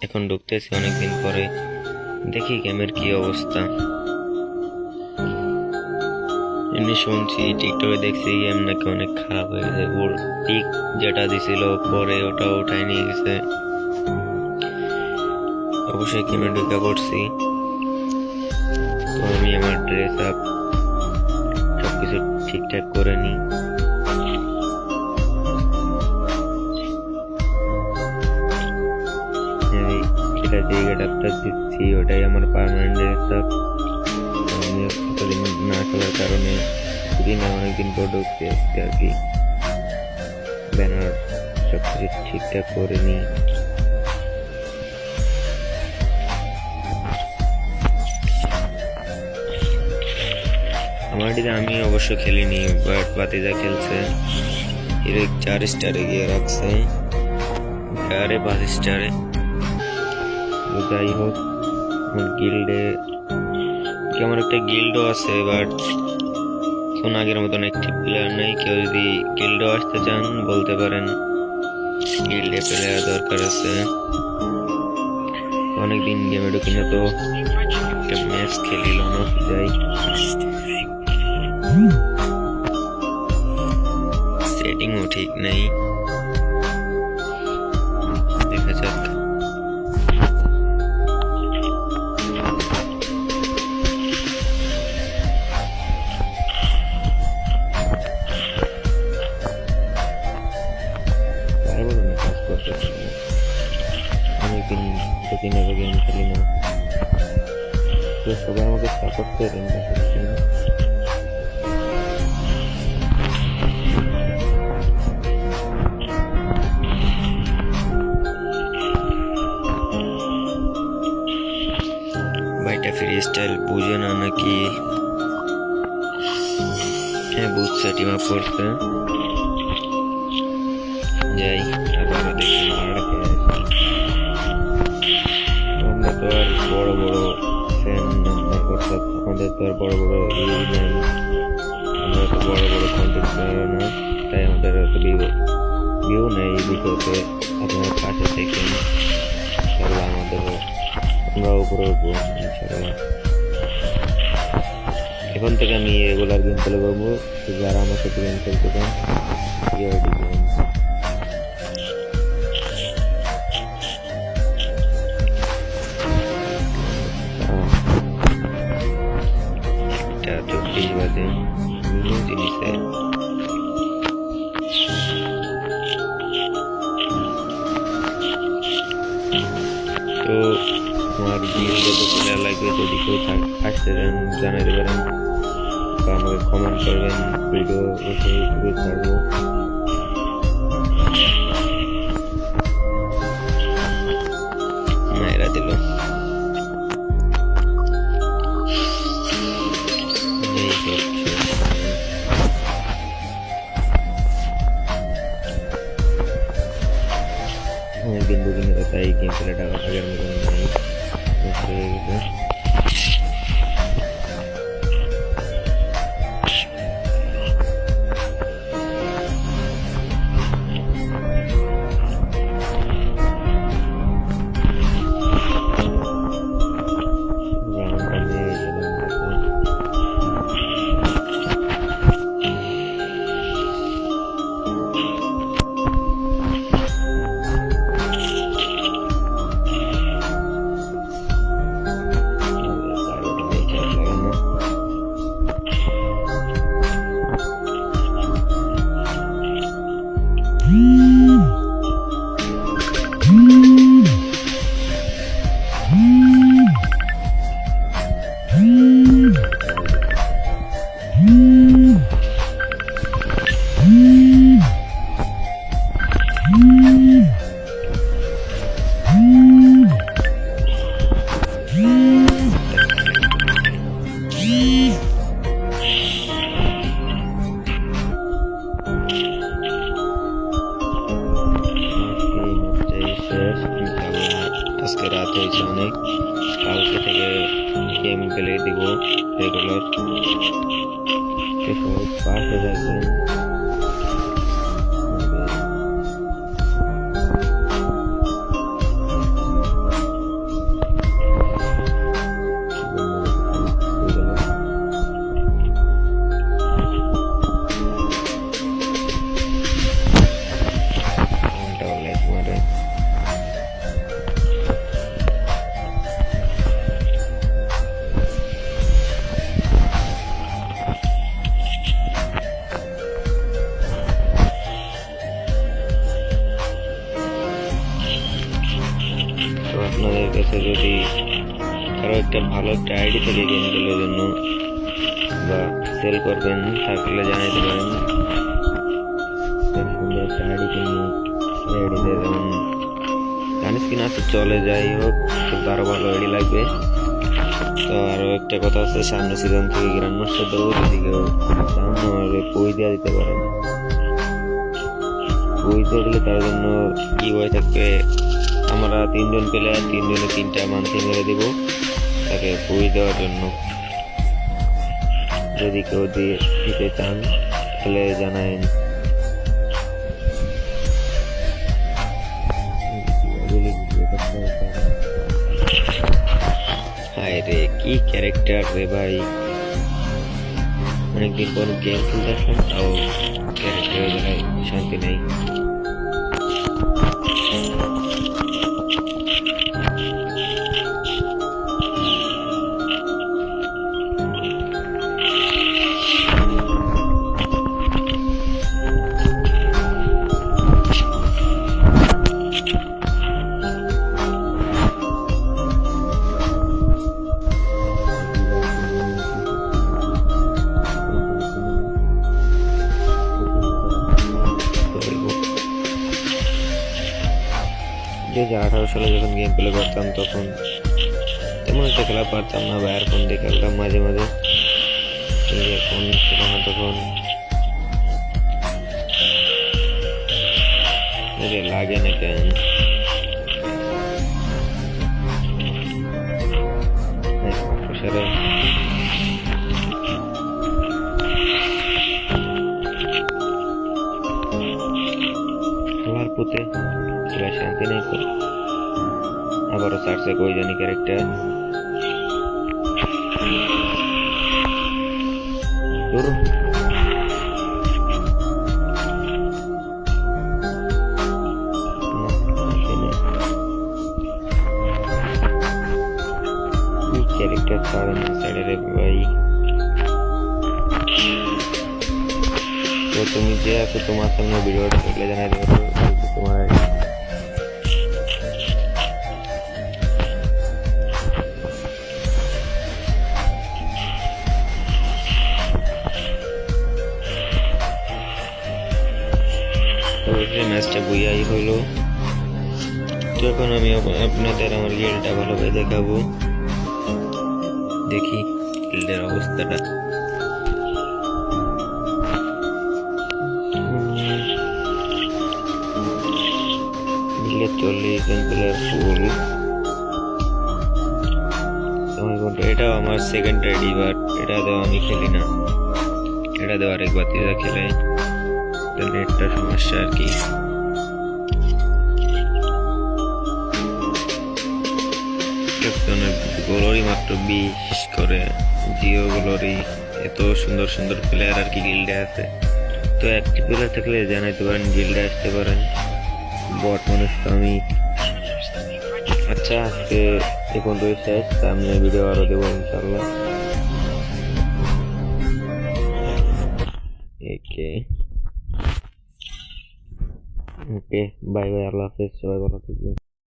এখন ঢুকতেছি অনেকদিন পরে, দেখি গেমের কি অবস্থা। এমনি শুনছি, টিকটকে দেখছি গেম নাকি অনেক খারাপ হয়ে গেছে। ওর টিক যেটা দিছিল পরে ওটা উঠাই নিয়ে গেছে। অবশ্যই গেমে ঢুকে পড়ছি। তো আমি আমার ড্রেস আপ সবকিছু ঠিকঠাক করে নিই। যেটা যে গেট আপটা দিচ্ছি ওটাই আমার পার্মানেন্ট ড্রেস আপ। আমি এতদিন না খেলার কারণে অনেকদিন পর ঢুকতে আসছে আর কি। ব্যানার সবকিছু ঠিকঠাক করে নিই। আমার দিকে আমি অবশ্য খেলিনি, বাট বাতিজা খেলছে। এর 4 স্টারে গিয়ে রাখছে, 5 স্টারে। যাই হোক, আমার গিল্ডে আমার একটা গিল্ডও আছে, বাট এখন আগের মতন অ্যাক্টিভ প্লেয়ার নেই। কেউ যদি গিল্ডও আসতে চান বলতে পারেন, গিল্ডে প্লেয়ার দরকার আছে। অনেকদিন গেমে ঢুকি না, তো একটা ম্যাচ খেলিল না। যাই, সেটিংও ঠিক নেই, দেখা যাক। অনেকদিন আগে গেম খেলি না, তো সবাই আমাকে সাপোর্ট করেন। ভাইটা ফ্রি স্টাইল বুঝে না নাকি? হ্যাঁ বুঝছে, টিম আপ করছে। যাই, আবারও দেখি মারাকে আসি। আমরা তো আর বড় বড় ফ্যান, অর্থাৎ আমাদের তো আর বড় বড় ভিউ নেই। আমরা তো বড় বড় কন্টেন্ট ক্রিয়েটর না, তাই আমাদের এত ভিউ নেই। ভিডিওতে আপনার পাশে থেকে ইনশাআল্লাহ আমরা উপরে উঠবো ইনশাআল্লাহ। এখন থেকে আমি রেগুলার গেম খেলে পাবো। যারা আমার সাথে গেম খেলতে চান, একটা 24 বাজে জিনিসে তো আমার গিল্ডে তো প্লেয়ার লাগবে। যদি কেউ আসতে চান জানাতে পারেন বা আমাকে কমেন্ট করবেন, ভিডিও ইউটিউবে ছাড়বো। মায়েরা দিল অনেকদিন দুদিনের তাই গেম খেলাটা আগের মতন নেই, হয়ে গেছে। আজকে রাত হয়েছে অনেক, কালকে থেকে গেম খেলে দিব রেগুলার। সবাই পাশে থাকবেন। আপনাদের কাছে যদি আরো একটা ভালো একটা আইডি থেকে গেম খেলার জন্য বা সেল করবেন থাকলে জানাইতে পারেন। সুন্দর একটা আইডি কিনবো, আইডিতে যেমন গান স্কিন আছে চলে, যাই হোক কিন্তু আরো ভালো আইডি লাগবে। তো আরো একটা কথা হচ্ছে, সামনে সিজন থেকে গ্র্যান্ড মাস্টার দেবো, যদি কেউ চান আমাকে বই দেওয়া দিতে পারেন। বই দিয়ে দিলে তার জন্য কি বই থাকবে, আমরা 3 জন প্লেয়ার 3 জনে 3টা মান্থলি মেরে দেবো তাকে বই দেওয়ার জন্য। যদি কেউ দিতে চান তাহলে জানায়েন। হায় রে কি ক্যারেক্টার রে ভাই, অনেকদিন পর গেম খেলতে আসলাম তাও ক্যারেক্টারের জায়গায় শান্তি নেই। যে 2018 সালে যখন গেম প্লে করতাম তখন তেমন একটা খেলা পারতাম না, ভাইয়ের ফোন দিয়ে খেলতাম মাঝে মাঝে। ফোন ছিল না তখন, লাগে না কেন খেলার প্রতি শান্তি নেই তো। আবারও চারশে কই জানি ক্যারেক্টার ক্যারেক্টার ছাড়েন সাইডে রে ভাই। তো তুমি যে আছো তোমার সামনে ভিডিওটা দেখলে জানাই দেবো তোমার ম্যাচটা বুঝাই হলো। তো এখন আমি আপনাদের আমার গিল্ডটা ভালোভাবে দেখাবো, দেখি গিল্ডের অবস্থাটা। গিল্ডের 40 জন প্লেয়ার ফুল। এটাও আমার সেকেন্ড আইডি, বাট এটা দেওয়া আমি খেলি না, এটা দেওয়া আরেকবার তিরা খেলে নেটটা সমস্যা আর কি। গ্লোরি মাত্র 20 করে, জিও গ্লোরি, এত সুন্দর সুন্দর প্লেয়ার আর কি গিল্ডে আছে। তো একটি প্লেয়ার থাকলে জানাইতে পারেন, গিল্ডে আসতে পারেন। বট মানুষ তো আমি। আচ্ছা আজকে এখন রয়েছে, সামনে ভিডিও আরো দেবো ইনশাল্লাহ। ওকে বাই বাই, আল্লাহ হাফেজ, সবাই ভালো থাকবেন।